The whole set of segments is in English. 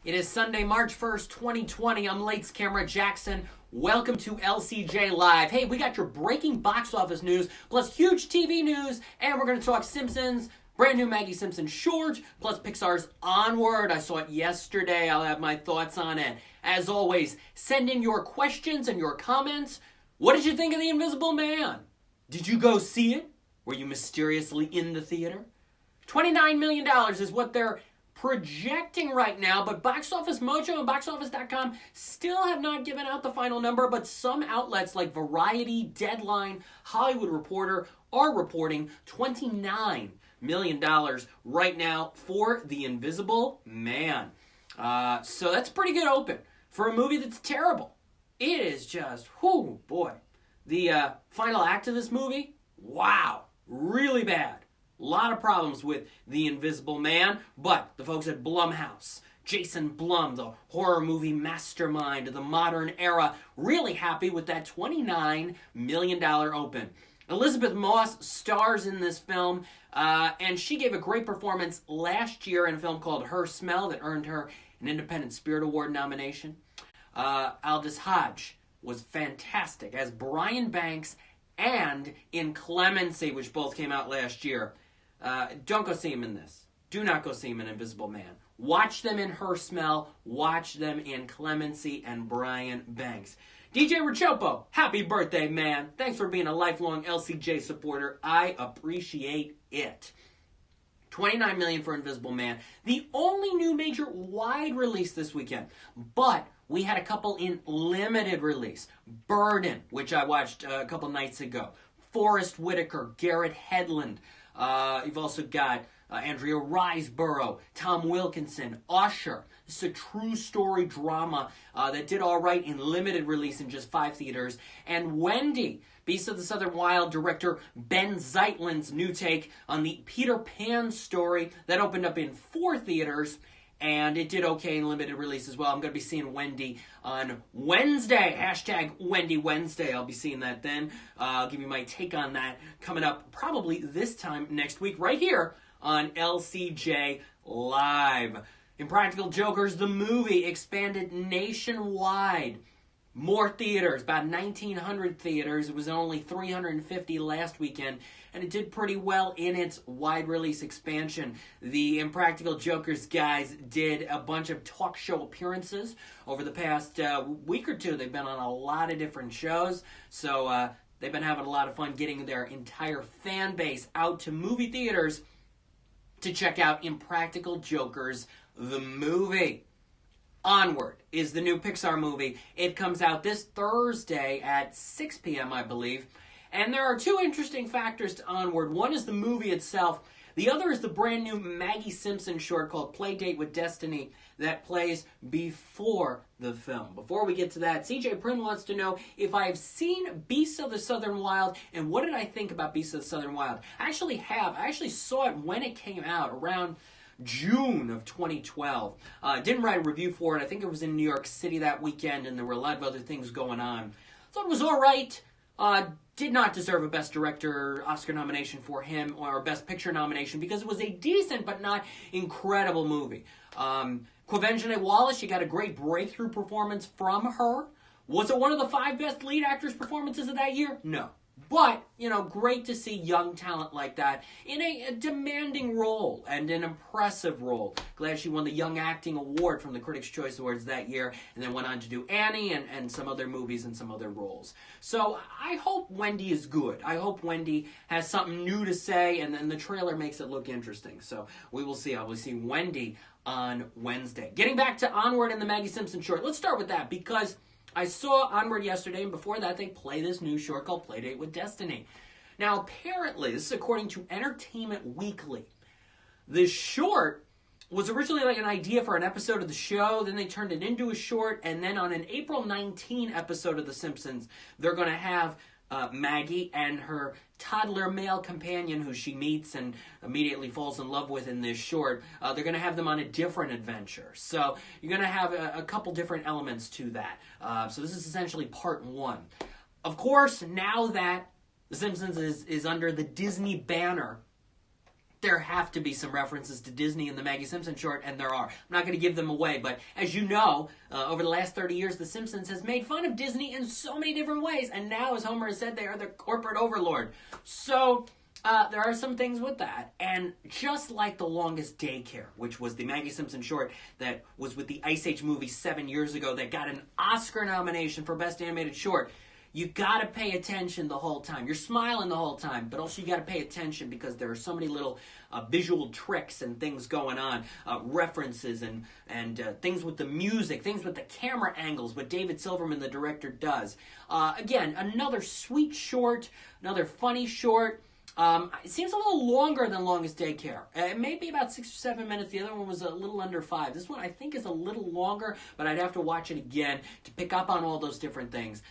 It is Sunday, March 1st, 2020. I'm Lights Camera Jackson. Welcome to LCJ Live. Hey, we got your breaking box office news, plus huge TV news, and we're going to talk Simpsons, brand new Maggie Simpson short, plus Pixar's Onward. I saw it yesterday. I'll have my thoughts on it. As always, send in your questions and your comments. What did you think of The Invisible Man? Did you go see it? Were you mysteriously in the theater? $29 million is what they're projecting right now, but Box Office Mojo and BoxOffice.com still have not given out the final number, but some outlets like Variety, Deadline, Hollywood Reporter are reporting $29 million right now for The Invisible Man. So that's a pretty good open for a movie that's terrible. It is just, whoo, boy. The final act of this movie, wow, really bad. A lot of problems with The Invisible Man, but the folks at Blumhouse, Jason Blum, the horror movie mastermind of the modern era, really happy with that $29 million open. Elizabeth Moss stars in this film, and she gave a great performance last year in a film called Her Smell that earned her an Independent Spirit Award nomination. Aldous Hodge was fantastic as Brian Banks and in Clemency, which both came out last year. Don't go see him in this. Do not go see him in Invisible Man. Watch them in Her Smell. Watch them in Clemency and Brian Banks. DJ Richopo, happy birthday, man. Thanks for being a lifelong LCJ supporter. I appreciate it. $29 million for Invisible Man. The only new major wide release this weekend. But we had a couple in limited release. Burden, which I watched a couple nights ago. Forrest Whitaker, Garrett Hedlund. You've also got Andrea Riseborough, Tom Wilkinson, Usher. This is a true story drama that did all right in limited release in just 5 theaters. And Wendy, Beast of the Southern Wild director Ben Zeitlin's new take on the Peter Pan story that opened up in 4 theaters. And it did okay in limited release as well. I'm going to be seeing Wendy on Wednesday. Hashtag Wendy Wednesday. I'll be seeing that then. I'll give you my take on that coming up probably this time next week right here on LCJ Live. Impractical Jokers, the movie, expanded nationwide. More theaters, about 1,900 theaters. It was only 350 last weekend, and it did pretty well in its wide release expansion. The Impractical Jokers guys did a bunch of talk show appearances over the past week or two. They've been on a lot of different shows, so they've been having a lot of fun getting their entire fan base out to movie theaters to check out Impractical Jokers, the movie. Onward is the new Pixar movie. It comes out this Thursday at 6 p.m., I believe. And there are 2 interesting factors to Onward. One is the movie itself. The other is the brand new Maggie Simpson short called Playdate with Destiny that plays before the film. Before we get to that, CJ Prin wants to know if I have seen Beasts of the Southern Wild and what did I think about Beasts of the Southern Wild. I actually have. I actually saw it when it came out around June of 2012. Didn't write a review for it. I think it was in New York City that weekend, and there were a lot of other things going on. Thought it was all right. Did not deserve a Best Director Oscar nomination for him or a Best Picture nomination because it was a decent but not incredible movie. Quvenzhané Wallis, you got a great breakthrough performance from her. Was it one of the 5 best lead actors' performances of that year? No. But, great to see young talent like that in a demanding role and an impressive role. Glad she won the Young Acting Award from the Critics' Choice Awards that year and then went on to do Annie and some other movies and some other roles. So I hope Wendy is good. I hope Wendy has something new to say and then the trailer makes it look interesting. So we will see. I will see Wendy on Wednesday. Getting back to Onward and the Maggie Simpson short. Let's start with that because I saw Onward yesterday, and before that, they play this new short called Playdate with Destiny. Now, apparently, this is according to Entertainment Weekly, the short was originally like an idea for an episode of the show, then they turned it into a short, and then on an April 19 episode of The Simpsons, they're going to have Maggie and her toddler male companion who she meets and immediately falls in love with in this short, they're going to have them on a different adventure. So you're going to have a couple different elements to that. So this is essentially part 1. Of course, now that The Simpsons is under the Disney banner, there have to be some references to Disney in the Maggie Simpson short, and there are. I'm not going to give them away, but as you know, over the last 30 years, The Simpsons has made fun of Disney in so many different ways, and now, as Homer has said, they are the corporate overlord. So there are some things with that, and just like The Longest Daycare, which was the Maggie Simpson short that was with the Ice Age movie 7 years ago that got an Oscar nomination for Best Animated Short, you got to pay attention the whole time. You're smiling the whole time, but also you got to pay attention because there are so many little visual tricks and things going on, references and things with the music, things with the camera angles, what David Silverman, the director, does. Again, another sweet short, another funny short. It seems a little longer than Longest Daycare. It may be about 6 or 7 minutes. The other one was a little under 5. This one I think is a little longer, but I'd have to watch it again to pick up on all those different things.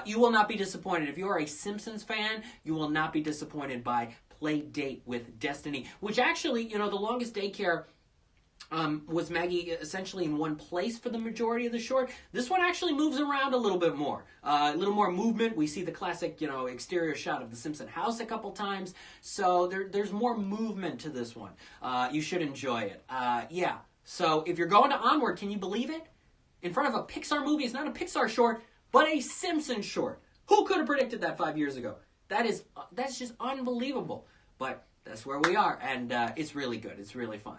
You will not be disappointed. If you are a Simpsons fan, you will not be disappointed by Play Date with Destiny, which actually, The Longest Daycare was Maggie essentially in one place for the majority of the short. This one actually moves around a little bit more. A little more movement. We see the classic, exterior shot of the Simpson house a couple times. So there's more movement to this one. You should enjoy it. Yeah. So if you're going to Onward, can you believe it? In front of a Pixar movie, it's not a Pixar short, but a Simpsons short. Who could have predicted that 5 years ago? That's just unbelievable. But that's where we are, and it's really good. It's really fun.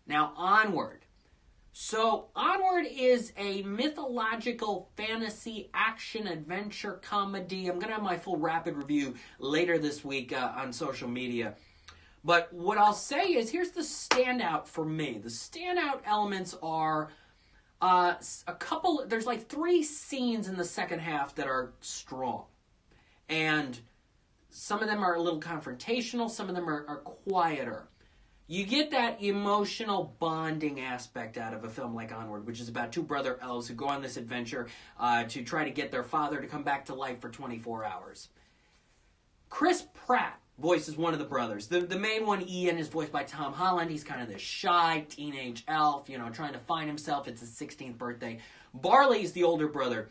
Now, Onward. So, Onward is a mythological fantasy action adventure comedy. I'm going to have my full rapid review later this week on social media. But what I'll say is, here's the standout for me. The standout elements are there's like 3 scenes in the second half that are strong. And some of them are a little confrontational, some of them are quieter. You get that emotional bonding aspect out of a film like Onward, which is about 2 brother elves who go on this adventure to try to get their father to come back to life for 24 hours. Chris Pratt voices one of the brothers. The main one, Ian, is voiced by Tom Holland. He's kind of this shy teenage elf, trying to find himself. It's his 16th birthday. Barley is the older brother,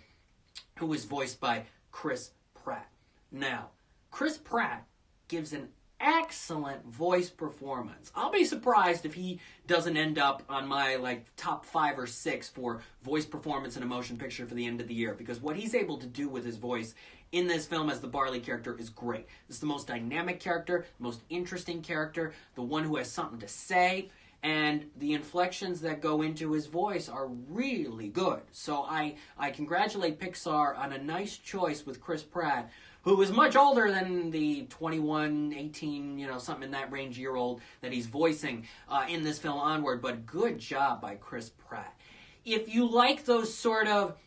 who is voiced by Chris Pratt. Now, Chris Pratt gives an excellent voice performance. I'll be surprised if he doesn't end up on my top 5 or 6 for voice performance in a motion picture for the end of the year, because what he's able to do with his voice in this film as the Barley character is great. This is the most dynamic character, the most interesting character, the one who has something to say, and the inflections that go into his voice are really good. So I congratulate Pixar on a nice choice with Chris Pratt, who is much older than the 21, 18, something in that range year-old that he's voicing in this film Onward, but good job by Chris Pratt. If you like those sort of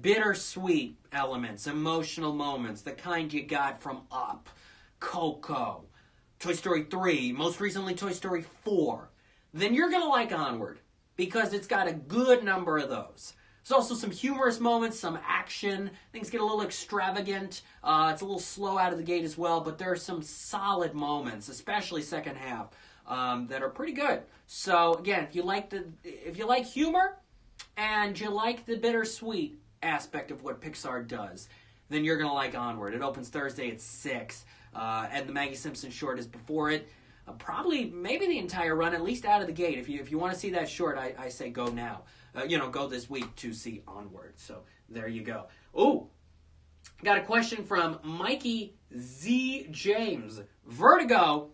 bittersweet elements, emotional moments, the kind you got from Up, Coco, Toy Story 3, most recently Toy Story 4, then you're going to like Onward, because it's got a good number of those. There's also some humorous moments, some action. Things get a little extravagant. It's a little slow out of the gate as well, but there are some solid moments, especially second half, that are pretty good. So again, if you like humor and you like the bittersweet aspect of what Pixar does, then you're gonna like Onward. It opens Thursday at 6, and the Maggie Simpson short is before it. Maybe the entire run, at least out of the gate. If you want to see that short, I say go now. Go this week to see Onward. So there you go. Oh, got a question from Mikey Z. James. Vertigo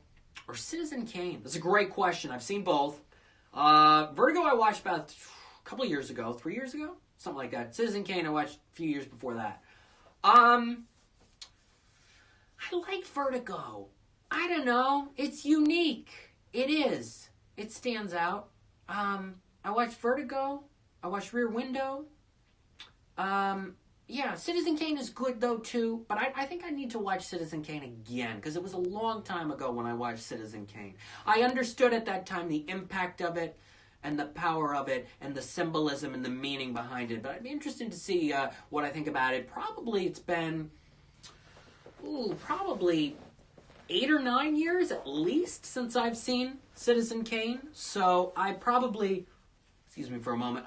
or Citizen Kane? That's a great question. I've seen both. Vertigo I watched about a couple of years ago, 3 years ago, something like that. Citizen Kane I watched a few years before that. I like Vertigo. I don't know. It's unique. It is. It stands out. I watched Vertigo. I watched Rear Window. Citizen Kane is good, though, too. But I think I need to watch Citizen Kane again, because it was a long time ago when I watched Citizen Kane. I understood at that time the impact of it, and the power of it, and the symbolism and the meaning behind it. But I'd be interested to see what I think about it. Probably it's been, 8 or 9 years at least since I've seen Citizen Kane. So I probably, excuse me for a moment,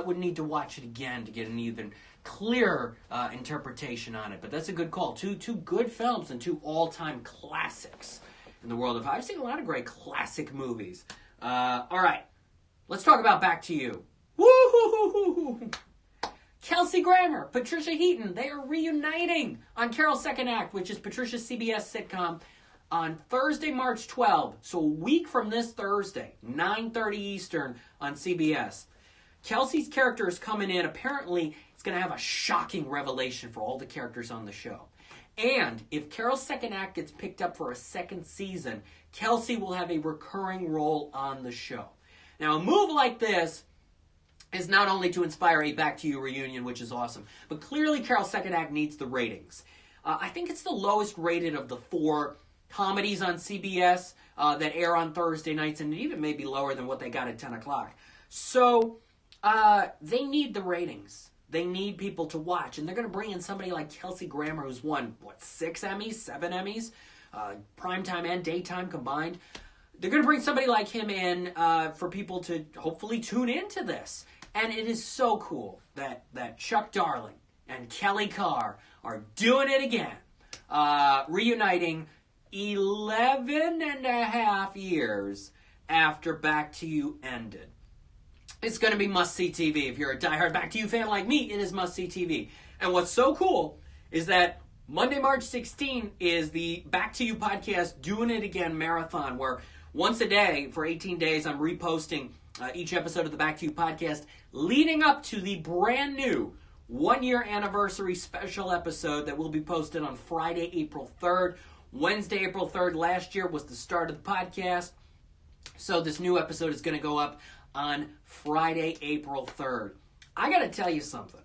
would need to watch it again to get an even clearer interpretation on it. But that's a good call. Two good films and 2 all-time classics in the world of I've seen a lot of great classic movies. All right, let's talk about Back to You. Woo-hoo-hoo-hoo-hoo. Kelsey Grammer, Patricia Heaton, they are reuniting on Carol's Second Act, which is Patricia's CBS sitcom, on Thursday, March 12th. So a week from this Thursday, 9:30 Eastern on CBS. Kelsey's character is coming in. Apparently, it's going to have a shocking revelation for all the characters on the show. And if Carol's Second Act gets picked up for a second season, Kelsey will have a recurring role on the show. Now, a move like this is not only to inspire a Back to You reunion, which is awesome, but clearly Carol's Second Act needs the ratings. I think it's the lowest rated of the 4 comedies on CBS that air on Thursday nights, and it even may be lower than what they got at 10 o'clock. So they need the ratings. They need people to watch, and they're going to bring in somebody like Kelsey Grammer, who's won, 6 Emmys, 7 Emmys, primetime and daytime combined. They're going to bring somebody like him in for people to hopefully tune into this. And it is so cool that Chuck Darling and Kelly Carr are doing it again, reuniting 11 and a half years after Back to You ended. It's going to be must-see TV. If you're a diehard Back to You fan like me, it is must-see TV. And what's so cool is that Monday, March 16 is the Back to You podcast Doing It Again marathon, where once a day for 18 days I'm reposting each episode of the Back to You podcast leading up to the brand new 1-year anniversary special episode that will be posted on Friday, April 3rd. Wednesday, April 3rd last year was the start of the podcast. So this new episode is going to go up on Friday, April 3rd. I got to tell you something.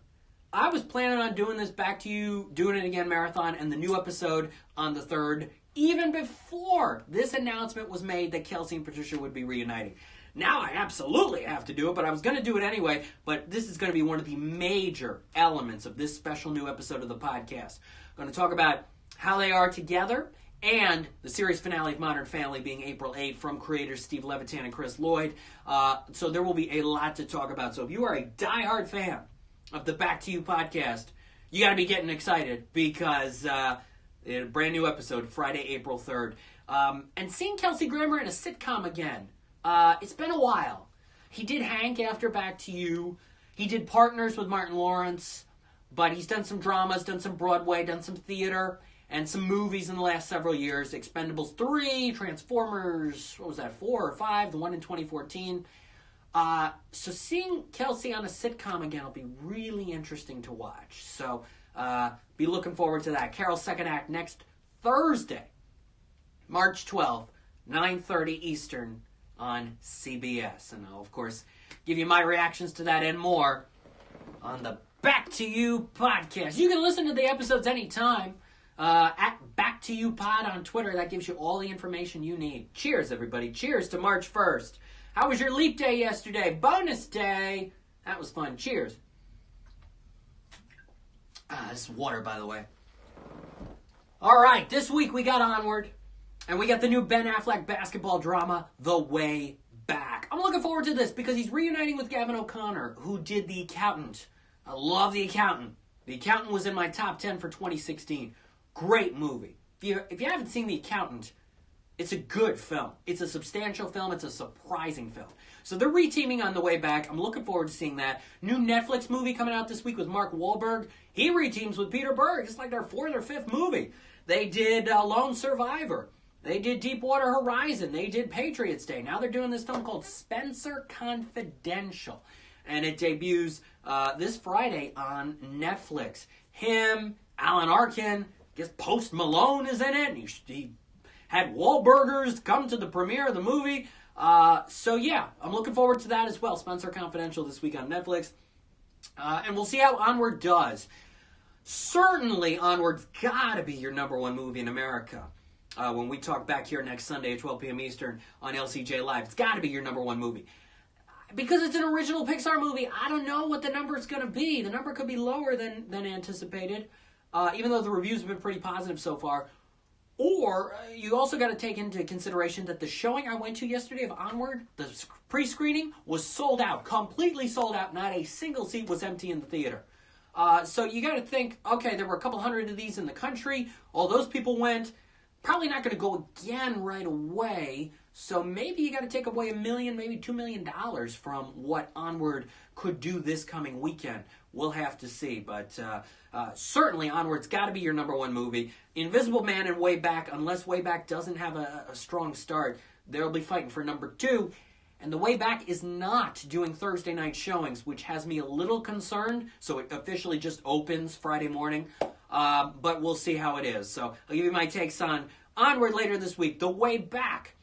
I was planning on doing this Back to You, Doing It Again marathon and the new episode on the 3rd even before this announcement was made that Kelsey and Patricia would be reuniting. Now I absolutely have to do it, but I was going to do it anyway. But this is going to be one of the major elements of this special new episode of the podcast. I'm going to talk about how they are together and the series finale of Modern Family being April 8th from creators Steve Levitan and Chris Lloyd. So there will be a lot to talk about. So if you are a diehard fan of the Back to You podcast, you got to be getting excited because a brand new episode, Friday, April 3rd. And seeing Kelsey Grammer in a sitcom again. It's been a while. He did Hank after Back to You. He did Partners with Martin Lawrence. But he's done some dramas, done some Broadway, done some theater, and some movies in the last several years. Expendables 3, Transformers, 4 or 5, the one in 2014. So seeing Kelsey on a sitcom again will be really interesting to watch. So be looking forward to that. Carol's Second Act next Thursday, March 12th, 9:30 Eastern on CBS. And I'll, of course, give you my reactions to that and more on the Back to You podcast. You can listen to the episodes anytime at Back to You Pod on Twitter. That gives you all the information you need. Cheers, everybody. Cheers to March 1st. How was your leap day yesterday? Bonus day. That was fun. Cheers. This is water, by the way. All right, this week we got Onward. And we got the new Ben Affleck basketball drama, The Way Back. I'm looking forward to this because he's reuniting with Gavin O'Connor, who did The Accountant. I love The Accountant. The Accountant was in my top 10 for 2016. Great movie. If you haven't seen The Accountant, it's a good film. It's a substantial film. It's a surprising film. So they're reteaming on The Way Back. I'm looking forward to seeing that. New Netflix movie coming out this week with Mark Wahlberg. He reteams with Peter Berg. It's like their 4th or 5th movie. They did Lone Survivor. They did Deepwater Horizon. They did Patriots Day. Now they're doing this film called Spencer Confidential. And it debuts this Friday on Netflix. Him, Alan Arkin, I guess Post Malone is in it. He had Wahlburgers come to the premiere of the movie. So yeah, I'm looking forward to that as well. Spencer Confidential this week on Netflix. And we'll see how Onward does. Certainly Onward's got to be your #1 movie in America. When we talk back here next Sunday at 12 p.m. Eastern on LCJ Live. It's got to be your #1 movie. Because it's an original Pixar movie, I don't know what the number is going to be. The number could be lower than anticipated, even though the reviews have been pretty positive so far. Or you also got to take into consideration that the showing I went to yesterday of Onward, the pre-screening, was sold out. Completely sold out. Not a single seat was empty in the theater. So you got to think, okay, there were a couple hundred of these in the country. All those people went. Probably not going to go again right away. So maybe you got to take away $1 million, maybe $2 million from what Onward could do this coming weekend. We'll have to see. But certainly Onward's got to be your number one movie. Invisible Man and Way Back, unless Way Back doesn't have a strong start, they'll be fighting for number 2. And The Way Back is not doing Thursday night showings, which has me a little concerned. So it officially just opens Friday morning. But we'll see how it is. So I'll give you my takes on Onward later this week. The Way Back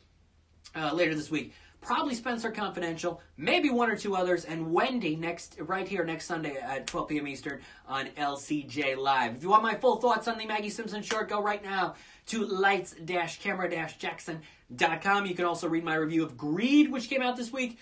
later this week. Probably Spencer Confidential, maybe one or two others, and Wendy right here next Sunday at 12 p.m. Eastern on LCJ Live. If you want my full thoughts on the Maggie Simpson short, go right now to lights-camera-jackson.com. You can also read my review of Greed, which came out this week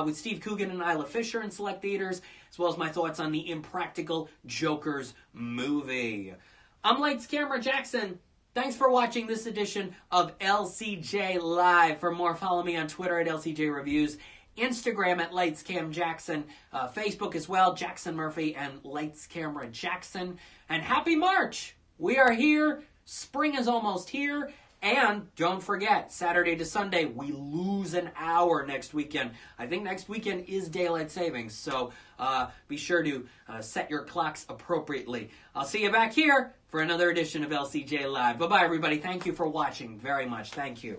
with Steve Coogan and Isla Fisher in select theaters, as well as my thoughts on the Impractical Jokers movie. I'm Lights Camera Jackson. Thanks for watching this edition of LCJ Live. For more, follow me on Twitter at LCJ Reviews, Instagram at LightsCamJackson, Facebook as well, Jackson Murphy and Lights Camera Jackson. And happy March! We are here. Spring is almost here. And don't forget, Saturday to Sunday, we lose an hour next weekend. I think next weekend is daylight savings, so be sure to set your clocks appropriately. I'll see you back here for another edition of LCJ Live. Bye-bye, everybody. Thank you for watching very much. Thank you.